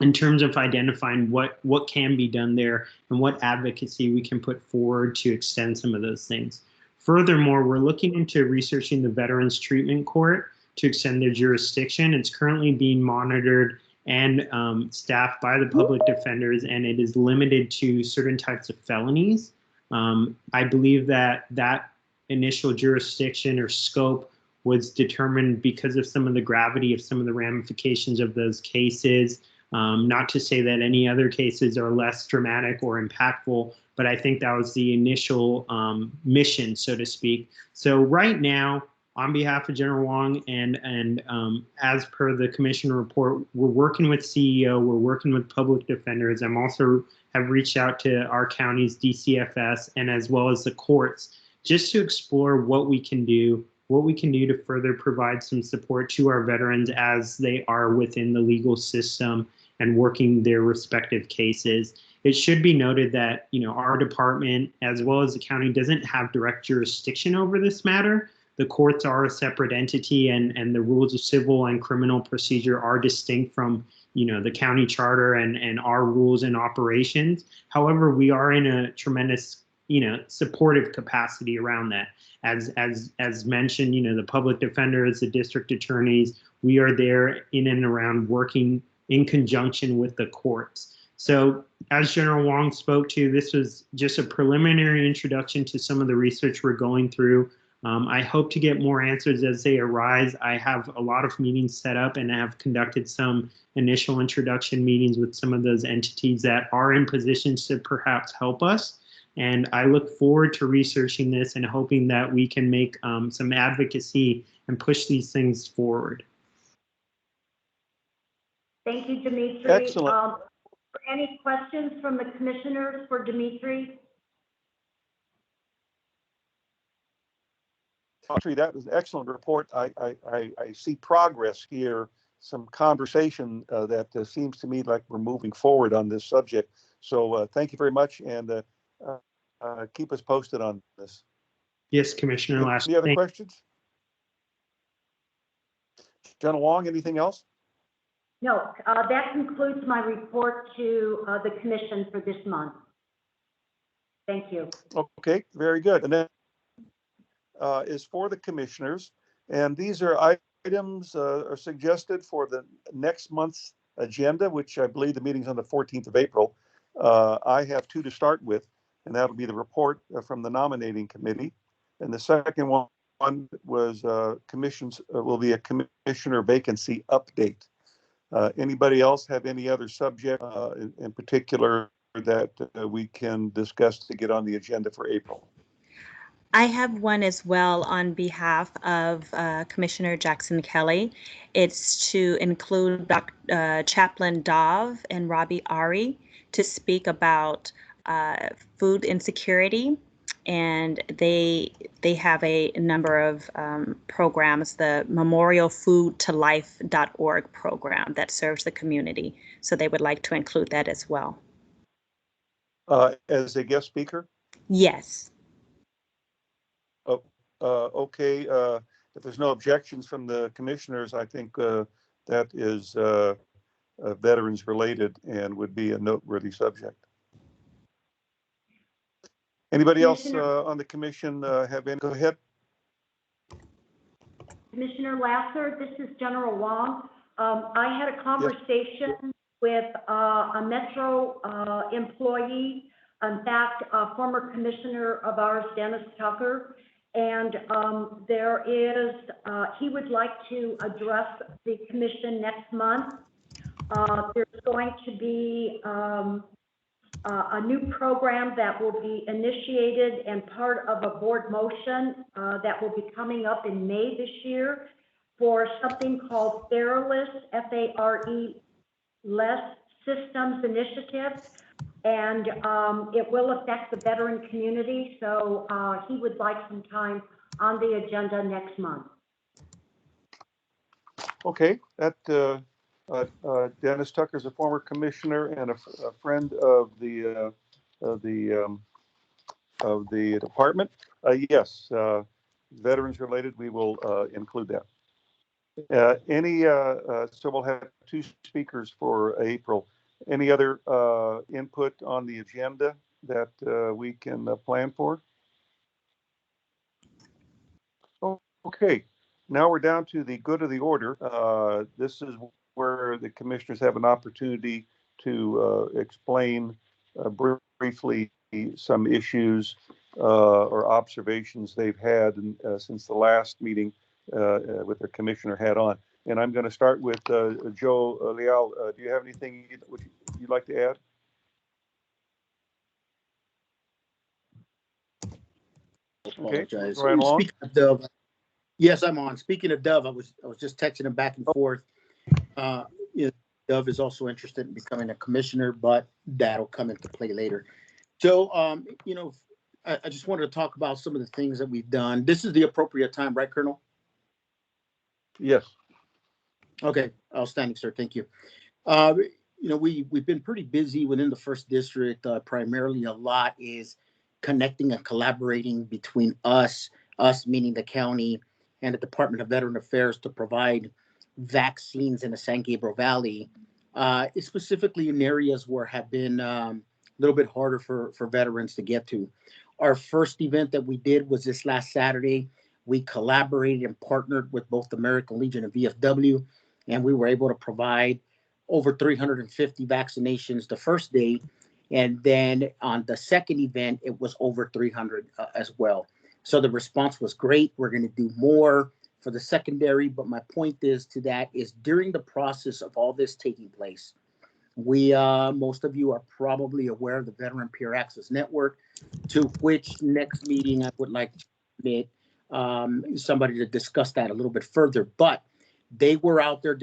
in terms of identifying what can be done there and what advocacy we can put forward to extend some of those things. Furthermore, we're looking into researching the Veterans Treatment Court to extend their jurisdiction. It's currently being monitored and staffed by the public defenders, and it is limited to certain types of felonies. I believe that initial jurisdiction or scope was determined because of some of the gravity of some of the ramifications of those cases. Not to say that any other cases are less dramatic or impactful, but I think that was the initial mission, so to speak. So right now, on behalf of General Wong and as per the commission report, we're working with CEO, we're working with public defenders. I'm also have reached out to our county's DCFS and as well as the courts just to explore what we can do to further provide some support to our veterans as they are within the legal system and working their respective cases. It should be noted that, you know, our department, as well as the county, doesn't have direct jurisdiction over this matter. The courts are a separate entity, and the rules of civil and criminal procedure are distinct from, you know, the county charter and our rules and operations. However, we are in a tremendous, you know, supportive capacity around that. As mentioned, you know, the public defenders, the district attorneys, we are there in and around working in conjunction with the courts. So as General Wong spoke to, this was just a preliminary introduction to some of the research we're going through. I hope to get more answers as they arise. I have a lot of meetings set up and have conducted some initial introduction meetings with some of those entities that are in positions to perhaps help us. And I look forward to researching this and hoping that we can make some advocacy and push these things forward. Thank you, Dimitri. Excellent. Any questions from the commissioners for Dimitri? Dimitri, that was an excellent report. I see progress here, some conversation that seems to me like we're moving forward on this subject. So thank you very much, and keep us posted on this. Yes, Commissioner. Any other questions? General Wong, anything else? No, that concludes my report to the commission for this month. Thank you. Okay, very good. And then is for the commissioners, and these are items are suggested for the next month's agenda, which I believe the meeting's on the 14th of April. I have two to start with, and that'll be the report from the nominating committee. And the second one was commissions will be a commissioner vacancy update. Anybody else have any other subject in particular that we can discuss to get on the agenda for April? I have one as well on behalf of Commissioner Jackson Kelly. It's to include Chaplain Dov and Robbie Ari to speak about food insecurity. And they have a number of programs, the memorialfoodtolife.org program that serves the community. So they would like to include that as well. As a guest speaker? Yes. Okay. If there's no objections from the commissioners, I think that is veterans related and would be a noteworthy subject. Anybody else on the commission have any? Go ahead. Commissioner Lasser, this is General Wong. I had a conversation with a Metro employee, in fact, a former commissioner of ours, Dennis Tucker, and he would like to address the commission next month. There's going to be a new program that will be initiated and part of a board motion that will be coming up in May this year for something called FARELESS, F-A-R-E, Less Systems Initiative. And it will affect the veteran community. So he would like some time on the agenda next month. Okay, that Dennis Tucker is a former commissioner and a friend of the department. Yes, veterans related. We will include that. So we'll have 2 speakers for April. Any other input on the agenda that we can plan for? Okay, now we're down to the good of the order. This is where the commissioners have an opportunity to explain briefly some issues or observations they've had since the last meeting with their commissioner hat on. And I'm going to start with Joe Leal. Do you have anything you'd like to add? Okay, right along. Speaking of Dove, yes, I'm on. Speaking of Dove, I was just texting him back and forth. Dove is also interested in becoming a commissioner, but that'll come into play later. So, I just wanted to talk about some of the things that we've done. This is the appropriate time, right, Colonel? Yes. Okay, outstanding, sir. Thank you. We've been pretty busy within the first district. Primarily, a lot is connecting and collaborating between us meaning the county, and the Department of Veteran Affairs to provide vaccines in the San Gabriel Valley, specifically in areas where have been a little bit harder for veterans to get to. Our first event that we did was this last Saturday. We collaborated and partnered with both the American Legion and VFW, and we were able to provide over 350 vaccinations the first day. And then on the second event, it was over 300 as well. So the response was great. We're going to do more for the secondary. But my point is during the process of all this taking place, most of you are probably aware of the Veteran Peer Access Network, to which next meeting I would like to admit somebody to discuss that a little bit further. But they were out there,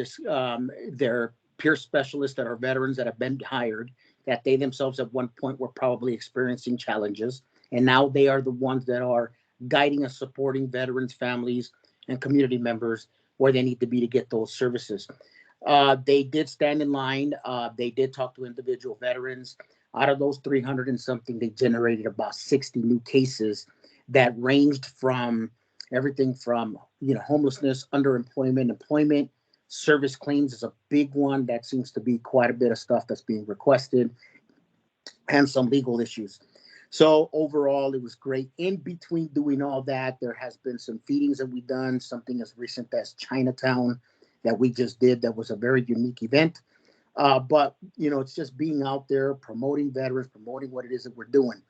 their peer specialists that are veterans that have been hired, that they themselves at one point were probably experiencing challenges. And now they are the ones that are guiding and supporting veterans, families, and community members where they need to be to get those services. They did stand in line. They did talk to individual veterans. Out of those 300 and something, they generated about 60 new cases that ranged from everything from homelessness, underemployment, employment. Service claims is a big one. That seems to be quite a bit of stuff that's being requested, and some legal issues. So overall, it was great. In between doing all that, there has been some feedings that we've done, something as recent as Chinatown that we just did. That was a very unique event. But, it's just being out there, promoting veterans, promoting what it is that we're doing.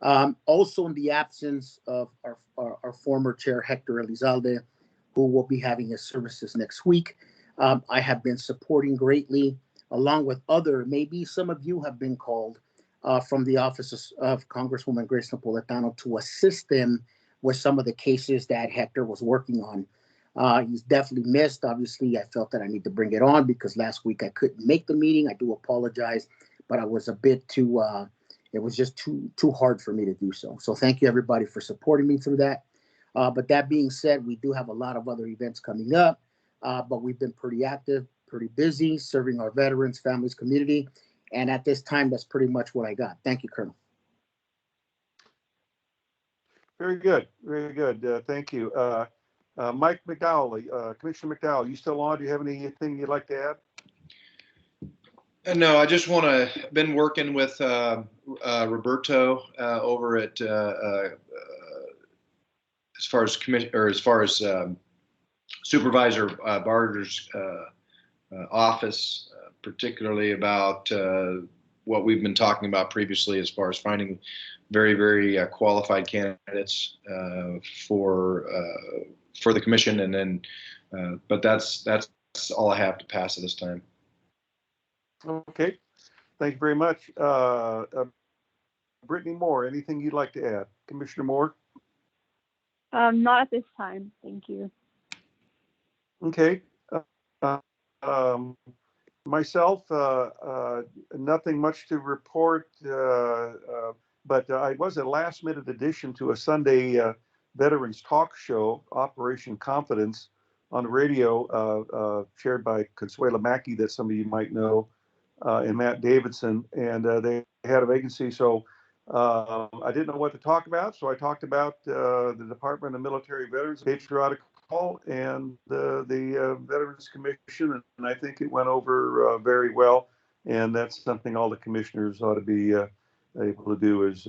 Also, in the absence of our former chair, Hector Elizalde, who will be having his services next week, I have been supporting greatly, along with other, maybe some of you have been called from the office of Congresswoman Grace Napolitano to assist them with some of the cases that Hector was working on. He's definitely missed. Obviously, I felt that I need to bring it on because last week I couldn't make the meeting. I do apologize, but I was a bit too, it was just too hard for me to do so. So thank you everybody for supporting me through that. But that being said, we do have a lot of other events coming up, but we've been pretty active, pretty busy serving our veterans, families, community. And at this time, that's pretty much what I got. Thank you, Colonel. Very good, very good. Thank you. Mike McDowell, Commissioner McDowell, you still on? Do you have anything you'd like to add? No, I just want to, been working with Roberto over at as far as Supervisor Barter's office, particularly about what we've been talking about previously as far as finding very, very qualified candidates for the commission, and then but that's all I have to pass at this time. Okay, thank you very much. Brittany Moore, anything you'd like to add? Commissioner Moore? Not at this time. Thank you. Okay. Myself, nothing much to report, but I was a last-minute addition to a Sunday Veterans Talk Show, Operation Confidence, on the radio, chaired by Consuela Mackey, that some of you might know, and Matt Davidson, and they had a vacancy, so I didn't know what to talk about, so I talked about the Department of Military Veterans, Patriotic Call, and the Veterans Commission, and I think it went over very well, and that's something all the commissioners ought to be able to do, is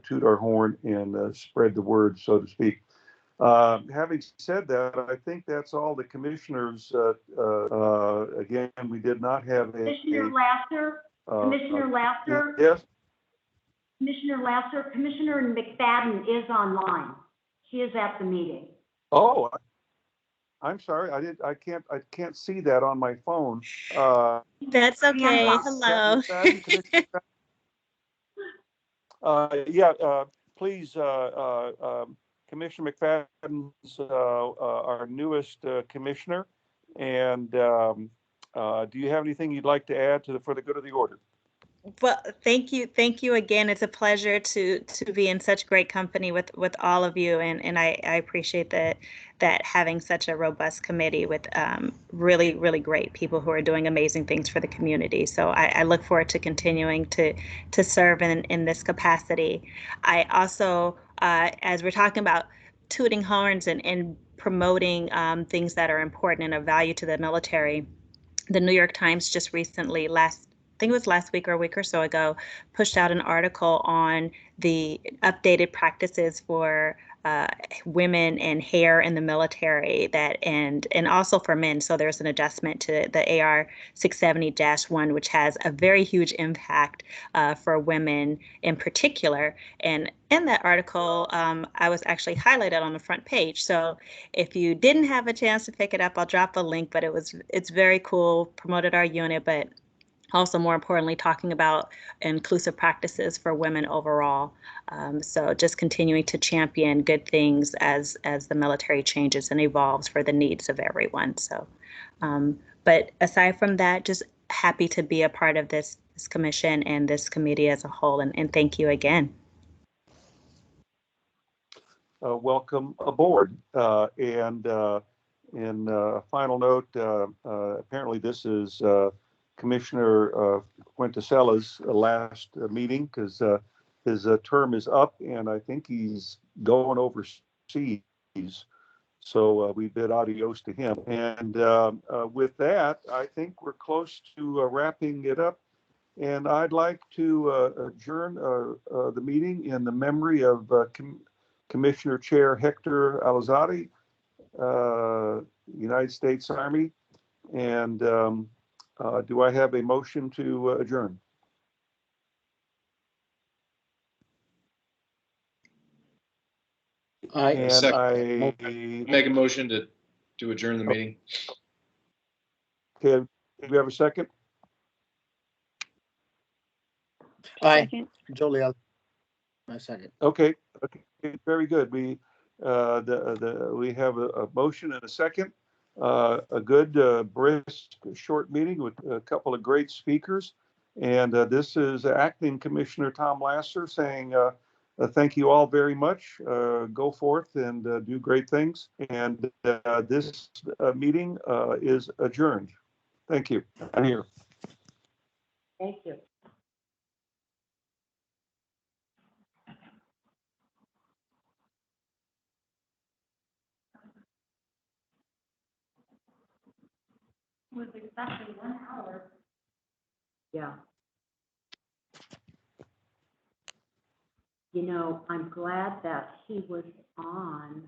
toot our horn and spread the word, so to speak. Having said that, I think that's all the commissioners. Again, we did not have Commissioner Lasser, yes. Commissioner Lasser, Commissioner McFadden is online. She is at the meeting. Oh, I'm sorry. I can't see that on my phone. That's okay. Hello. Please, Commissioner McFadden's our newest commissioner, and do you have anything you'd like to add for the good of the order? Well, thank you again. It's a pleasure to be in such great company with all of you, and I appreciate that having such a robust committee with really, really great people who are doing amazing things for the community. So I look forward to continuing to serve in this capacity. I also, as we're talking about tooting horns and promoting things that are important and of value to the military, the New York Times just recently, I think it was last week or a week or so ago, pushed out an article on the updated practices for women and hair in the military, and also for men. So there's an adjustment to the AR 670-1, which has a very huge impact for women in particular. And in that article, I was actually highlighted on the front page. So if you didn't have a chance to pick it up, I'll drop a link, but it's very cool, promoted our unit, but also more importantly, talking about inclusive practices for women overall. So just continuing to champion good things as the military changes and evolves for the needs of everyone. So, but aside from that, just happy to be a part of this commission and this committee as a whole, and thank you again. Welcome aboard. And in final note, apparently this is Commissioner Quintacella's last meeting, because his term is up, and I think he's going overseas. So we bid adios to him. And with that, I think we're close to wrapping it up. And I'd like to adjourn the meeting in the memory of Commissioner Chair Hector Alzate, United States Army. And do I have a motion to adjourn? I And I make a motion to adjourn the meeting. Okay, do we have a second? Aye, Second. Jolie, my second. Okay, very good. We have a motion and a second. A good, brisk, short meeting with a couple of great speakers. And this is Acting Commissioner Tom Lasser saying, thank you all very much. Go forth and do great things. And this meeting is adjourned. Thank you. I'm here. Thank you. It was exactly 1 hour. Yeah. You know, I'm glad that he was on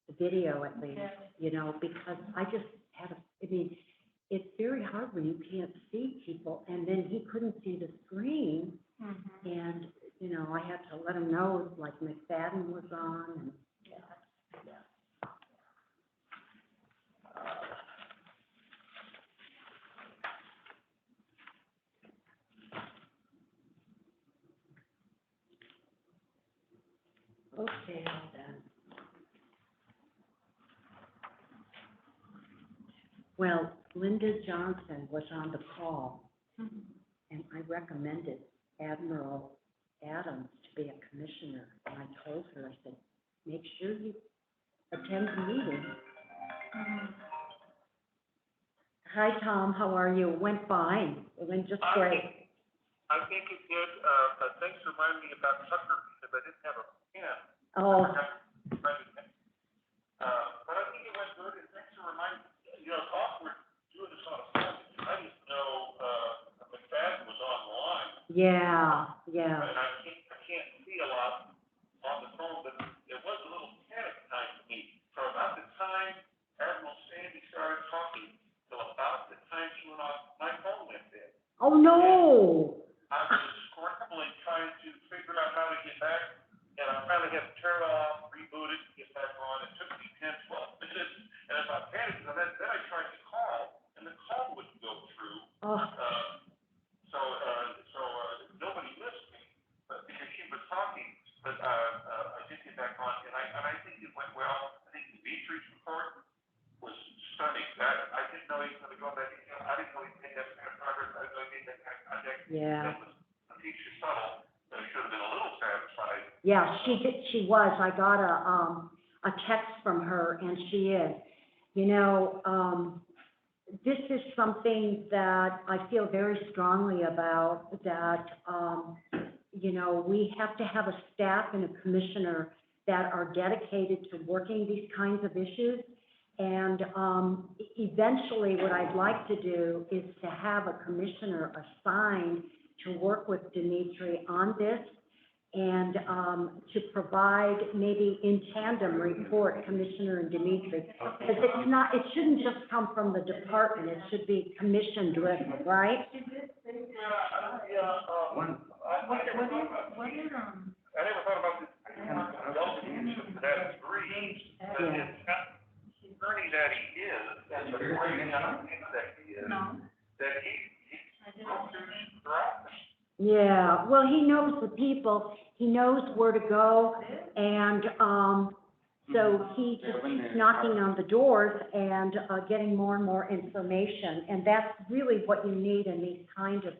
the video at least, Yeah. you know, because I just had I mean, it's very hard when you can't see people, and then he couldn't see the screen, Mm-hmm. and, you know, I had to let him know, like, McFadden was on, and, okay, all done. Well, Linda Johnson was on the call, Mm-hmm. and I recommended Admiral Adams to be a commissioner. And I told her, I said, make sure you attend the meeting. Hi, Tom, how are you? It went fine. It went just great. I think it did, but thanks for reminding me about Tucker because I didn't have a pen. Oh, But I think it went good, and thanks for reminding me. You know, it's awkward doing this on a phone. I didn't know McFadden was online, yeah, yeah, and I can't see a lot on the phone, but it was a little panic time for me. From about the time Admiral Sandy started talking till about the time she went off, my phone went dead. oh, no. I was scrambling trying to figure out how to get back, and I finally had to turn it off, reboot it, get back on. It took me 10, 12 minutes, and as I panicked, and then I tried to call, and the call wouldn't go through. Oh, So nobody missed me, but because she was talking, but I did get back on, and I think it went well. I think the Dietrich report was stunning. I didn't know he was going to go that. I didn't know he'd made that kind of progress. I didn't know he made that kind of contact. yeah. That was a teacher subtle. That I should have been a little satisfied. Yeah, she did, she was. I got a text from her, and she is. You know, this is something that I feel very strongly about, that, you know, we have to have a staff and a commissioner that are dedicated to working these kinds of issues. And eventually, what I'd like to do is to have a commissioner assigned to work with Dimitri on this, and to provide maybe in tandem report, Commissioner and Dimitri. Because it's not, it shouldn't just come from the department, it should be commission driven, right? What is, I never thought about this. To that degree, but Yeah. it's not attorney that he is, and the great attorney that he is, no, that he goes through the office. Yeah, well, he knows the people, he knows where to go, and, so he just keeps knocking on the doors and, getting more and more information, and that's really what you need in these kind of